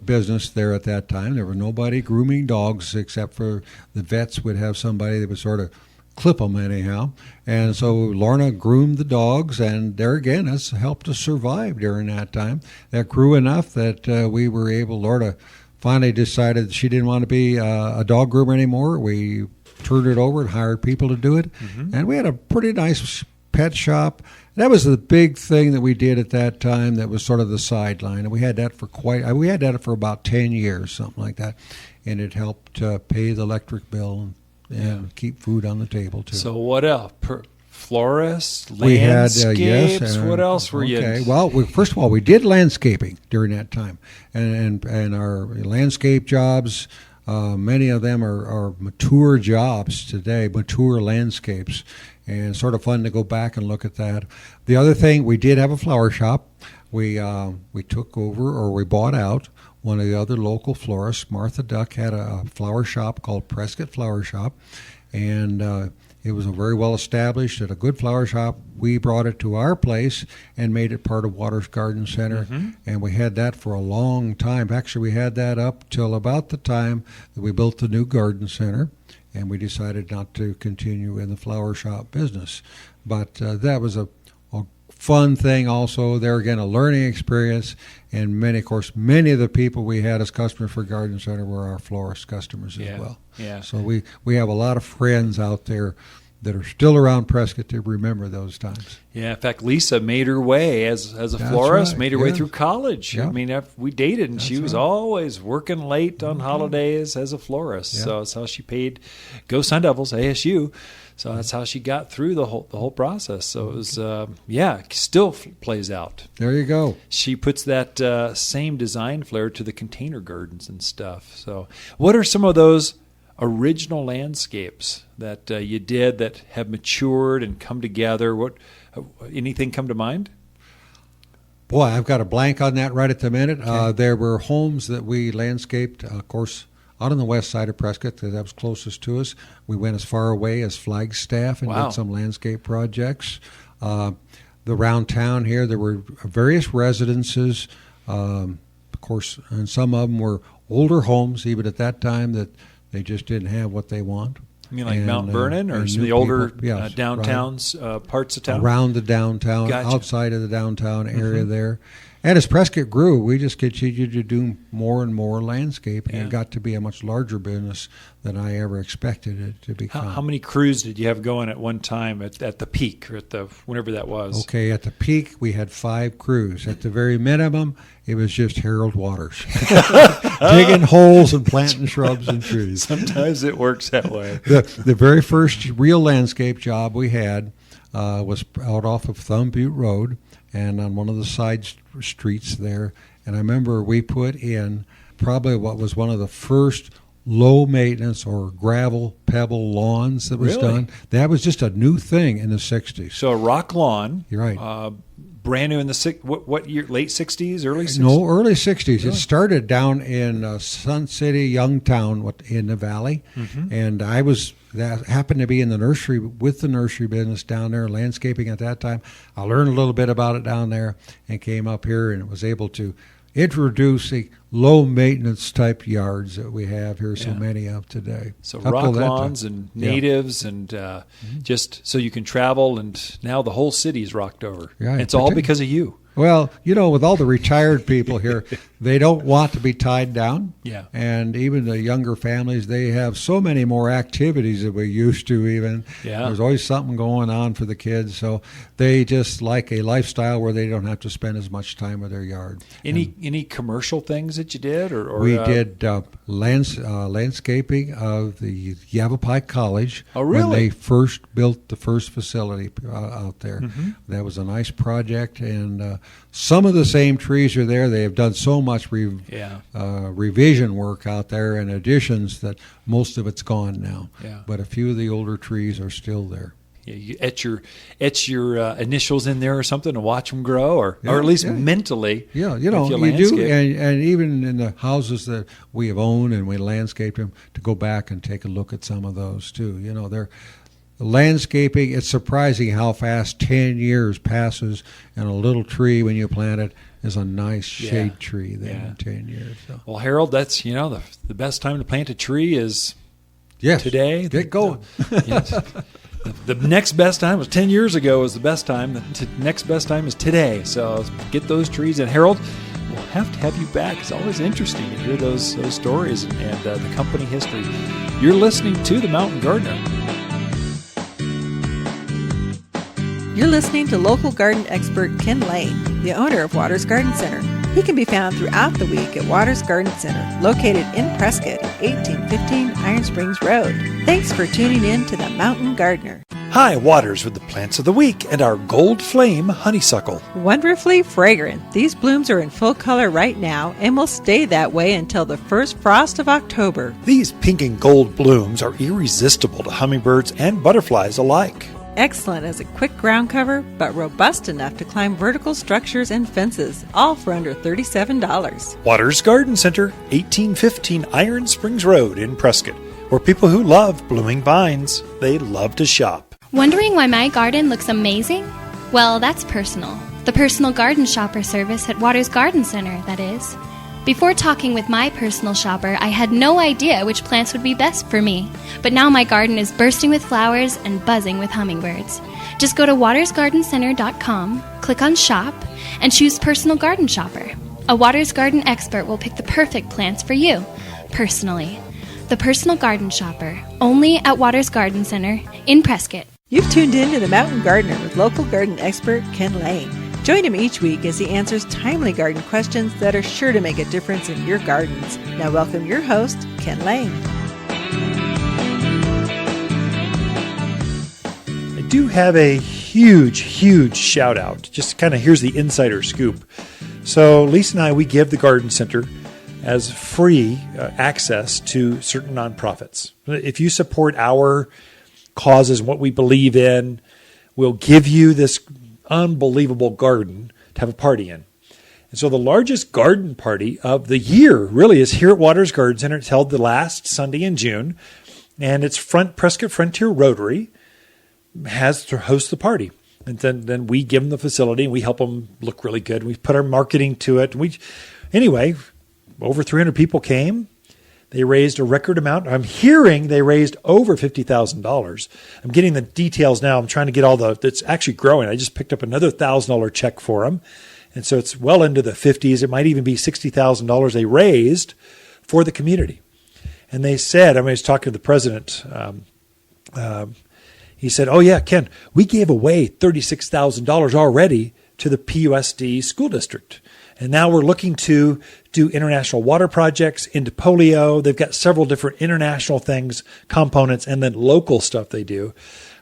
business there at that time. There was nobody grooming dogs except for the vets would have somebody that would sort of clip them anyhow. And so Lorna groomed the dogs, and there again, that's helped us survive during that time. That grew enough that we were able, Lorna finally decided she didn't want to be a dog groomer anymore. We turned it over and hired people to do it. And we had a pretty nice pet shop. That was the big thing that we did at that time. That was sort of the sideline. And we had that for about 10 years, something like that. And it helped pay the electric bill and keep food on the table too. So what else? Florists, landscapes? We had, yes. What else were you? Okay. Well, first of all, we did landscaping during that time. And our landscape jobs, many of them are mature jobs today, mature landscapes, and sort of fun to go back and look at that. The other thing, we did have a flower shop. We took over, or we bought out one of the other local florists. Martha Duck had a flower shop called Prescott Flower Shop, and it was a very well established and a good flower shop. We brought it to our place and made it part of Waters Garden Center, and we had that for a long time. Actually, we had that up till about the time that we built the new garden center, and we decided not to continue in the flower shop business. But that was a fun thing also. There again, a learning experience, and many of the people we had as customers for Garden Center were our florist customers as well. Yeah. So we have a lot of friends out there that are still around Prescott to remember those times. Yeah, in fact, Lisa made her way as a florist, right. made her way through college. Yeah. I mean, we dated, and she was always working late on holidays as a florist. Yeah. So that's how she paid Go Sun Devils, ASU. So that's how she got through the whole process. So it was, still plays out. There you go. She puts that same design flair to the container gardens and stuff. So what are some of those original landscapes that you did that have matured and come together? Anything come to mind? Boy, I've got a blank on that right at the minute. Okay. There were homes that we landscaped, of course, out on the west side of Prescott, because that was closest to us. We went as far away as Flagstaff and did some landscape projects. Around town here, there were various residences, of course, and some of them were older homes, even at that time, that they just didn't have what they want. You mean like Mount Vernon or some of the older downtowns, parts of town? Around the downtown, Gotcha. outside of the downtown area there. And as Prescott grew, we just continued to do more and more landscaping. It got to be a much larger business than I ever expected it to become. How many crews did you have going at one time at the peak or whenever that was? Okay, at the peak, we had 5 crews. At the very minimum, it was just Harold Waters. Digging holes and planting shrubs and trees. Sometimes it works that way. The very first real landscape job we had was out off of Thumb Butte Road and on one of the side streets there. And I remember we put in probably what was one of the first low maintenance or gravel pebble lawns that was done. That was just a new thing in the 60s. So a rock lawn. You're right. Brand new in the what year? Late 60s, early 60s? No, early 60s. Really? It started down in Sun City, Youngtown, in the valley, and that happened to be in the nursery with the nursery business down there, landscaping at that time. I learned a little bit about it down there and came up here and was able to introduce the low maintenance type yards that we have here, so many of today. So rock lawns and natives and just so you can travel, and now the whole city's rocked over. Yeah, it's all because of you. Well, with all the retired people here, they don't want to be tied down. Yeah. And even the younger families, they have so many more activities than we used to even. Yeah. There's always something going on for the kids. So they just like a lifestyle where they don't have to spend as much time with their yard. Any commercial things that you did? Or we did landscaping of the Yavapai College. Oh, really? When they first built the first facility out there. That was a nice project, and some of the same trees are there. They have done so much revision work out there and additions that most of it's gone now. Yeah. But a few of the older trees are still there. Yeah, you etch your initials in there or something to watch them grow, or at least mentally. Yeah, you do, and even in the houses that we have owned and we landscaped them, to go back and take a look at some of those too. They're landscaping. It's surprising how fast 10 years passes, and a little tree when you plant it is a nice shade tree then in 10 years. So. Well, Harold, that's the best time to plant a tree is today. Get going. The next best time was 10 years ago was the best time. The next best time is today. So get those trees. And Harold, we'll have to have you back. It's always interesting to hear those stories and the company history. You're listening to The Mountain Gardener. You're listening to local garden expert Ken Lane, the owner of Waters Garden Center. He can be found throughout the week at Waters Garden Center, located in Prescott at 1815 Iron Springs Road. Thanks for tuning in to The Mountain Gardener. Hi, Waters with the plants of the week and our gold flame honeysuckle. Wonderfully fragrant. These blooms are in full color right now and will stay that way until the first frost of October. These pink and gold blooms are irresistible to hummingbirds and butterflies alike. Excellent as a quick ground cover, but robust enough to climb vertical structures and fences, all for under $37. Waters Garden Center, 1815 Iron Springs Road in Prescott, where people who love blooming vines, they love to shop. Wondering why my garden looks amazing? Well, that's personal. The personal garden shopper service at Waters Garden Center, that is. Before talking with my personal shopper, I had no idea which plants would be best for me. But now my garden is bursting with flowers and buzzing with hummingbirds. Just go to watersgardencenter.com, click on Shop, and choose Personal Garden Shopper. A Waters Garden expert will pick the perfect plants for you, personally. The Personal Garden Shopper, only at Waters Garden Center in Prescott. You've tuned in to The Mountain Gardener with local garden expert Ken Lane. Join him each week as he answers timely garden questions that are sure to make a difference in your gardens. Now welcome your host, Ken Lane. I do have a huge shout out. Just kind of here's the insider scoop. So Lisa and I, we give the Garden Center as free access to certain nonprofits. If you support our causes and what we believe in, we'll give you this unbelievable garden to have a party in. And so the largest garden party of the year really is here at Waters Garden Center. It's held the last Sunday in June, and it's Prescott Frontier Rotary has to host the party. And then we give them the facility and we help them look really good. We put our marketing to it. Anyway, over 300 people came. They raised a record amount. I'm hearing they raised over $50,000. I'm getting the details now. I'm trying to get it's actually growing. I just picked up another $1,000 check for them. And so it's well into the 50s. It might even be $60,000 they raised for the community. And they said, I was talking to the president, he said, oh yeah, Ken, we gave away $36,000 already to the PUSD school district. And now we're looking to do international water projects into polio. They've got several different international things, components, and then local stuff they do.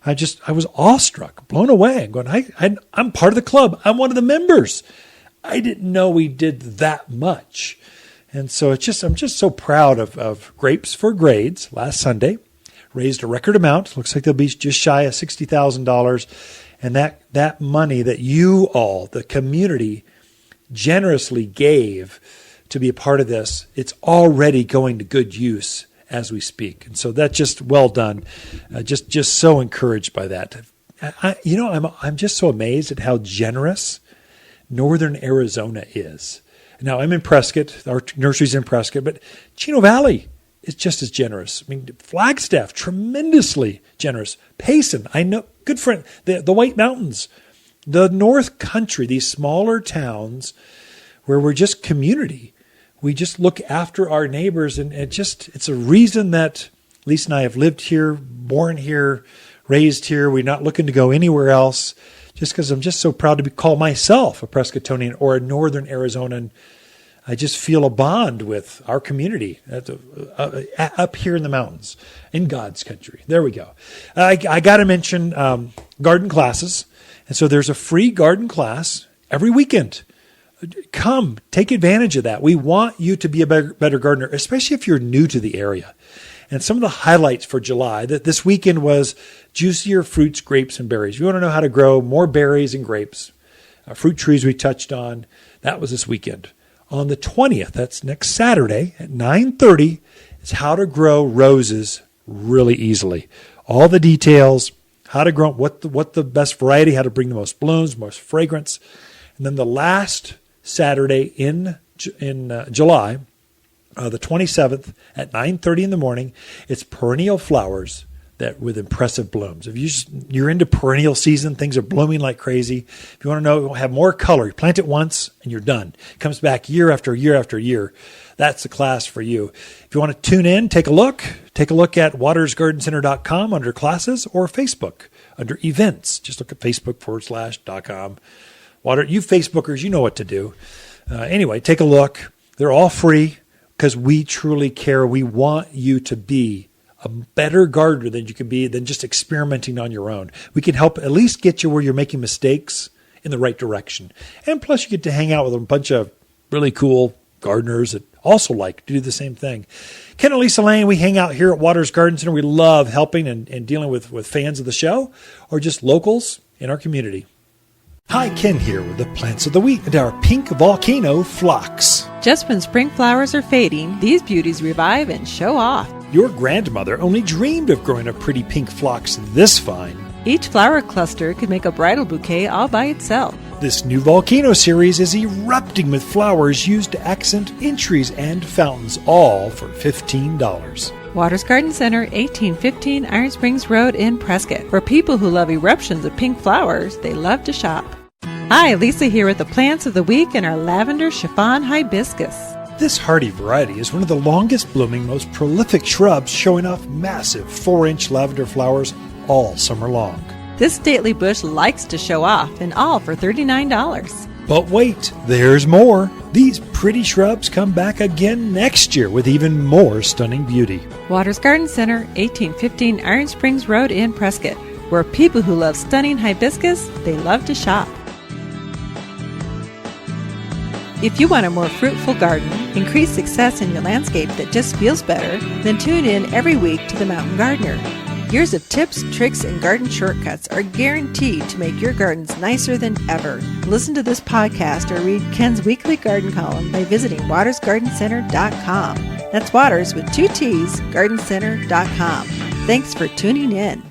I was awestruck, blown away. I'm going, I'm part of the club. I'm one of the members. I didn't know we did that much. And so I'm just so proud of Grapes for Grades last Sunday. Raised a record amount. Looks like they'll be just shy of $60,000. And that money that you all, the community, generously gave to be a part of this, it's already going to good use as we speak. And so that's just well done. Just so encouraged by that. I'm just so amazed at how generous Northern Arizona is. Now, I'm in Prescott. Our nursery's in Prescott, but Chino Valley is just as generous. I mean, Flagstaff, tremendously generous. Payson, I know, good friend. The White Mountains, the North Country, these smaller towns where we're just community. We just look after our neighbors, and it's a reason that Lisa and I have lived here, born here, raised here. We're not looking to go anywhere else, just because I'm just so proud to call myself a Prescottonian or a Northern Arizonan. I just feel a bond with our community up here in the mountains, in God's country. There we go. I got to mention garden classes. And so there's a free garden class every weekend. Come, take advantage of that. We want you to be a better gardener, especially if you're new to the area. And some of the highlights for July, that this weekend was juicier fruits, grapes, and berries. If you want to know how to grow more berries and grapes, fruit trees we touched on, that was this weekend. On the 20th, that's next Saturday at 9:30, is how to grow roses really easily. All the details, how to grow, what the best variety, how to bring the most blooms, most fragrance. And then the last Saturday in July, the 27th at 9:30 in the morning, it's perennial flowers that with impressive blooms. If you're into perennial season, things are blooming like crazy. If you want to know, have more color, you plant it once and you're done. It comes back year after year after year. That's the class for you. If you want to tune in, take a look at watersgardencenter.com under classes, or Facebook under events. Just look at Facebook.com. You Facebookers, you know what to do. Anyway, take a look. They're all free because we truly care. We want you to be a better gardener than you can be than just experimenting on your own. We can help at least get you where you're making mistakes in the right direction. And plus you get to hang out with a bunch of really cool gardeners that also like to do the same thing. Ken and Lisa Lane, we hang out here at Waters Garden Center. We love helping and dealing with fans of the show or just locals in our community. Hi, Ken here with the plants of the week and our pink volcano phlox. Just when spring flowers are fading, these beauties revive and show off. Your grandmother only dreamed of growing a pretty pink phlox this fine. Each flower cluster could make a bridal bouquet all by itself. This new volcano series is erupting with flowers used to accent entries and fountains, all for $15. Waters Garden Center, 1815 Iron Springs Road in Prescott. For people who love eruptions of pink flowers, they love to shop. Hi, Lisa here with the plants of the week and our lavender chiffon hibiscus. This hardy variety is one of the longest blooming, most prolific shrubs, showing off massive 4-inch lavender flowers all summer long. This stately bush likes to show off, and all for $39. But wait, there's more. These pretty shrubs come back again next year with even more stunning beauty. Waters Garden Center, 1815 Iron Springs Road in Prescott, where people who love stunning hibiscus, they love to shop. If you want a more fruitful garden, increased success in your landscape that just feels better, then tune in every week to The Mountain Gardener. Years of tips, tricks, and garden shortcuts are guaranteed to make your gardens nicer than ever. Listen to this podcast or read Ken's weekly garden column by visiting watersgardencenter.com. That's Waters with 2 T's, gardencenter.com. Thanks for tuning in.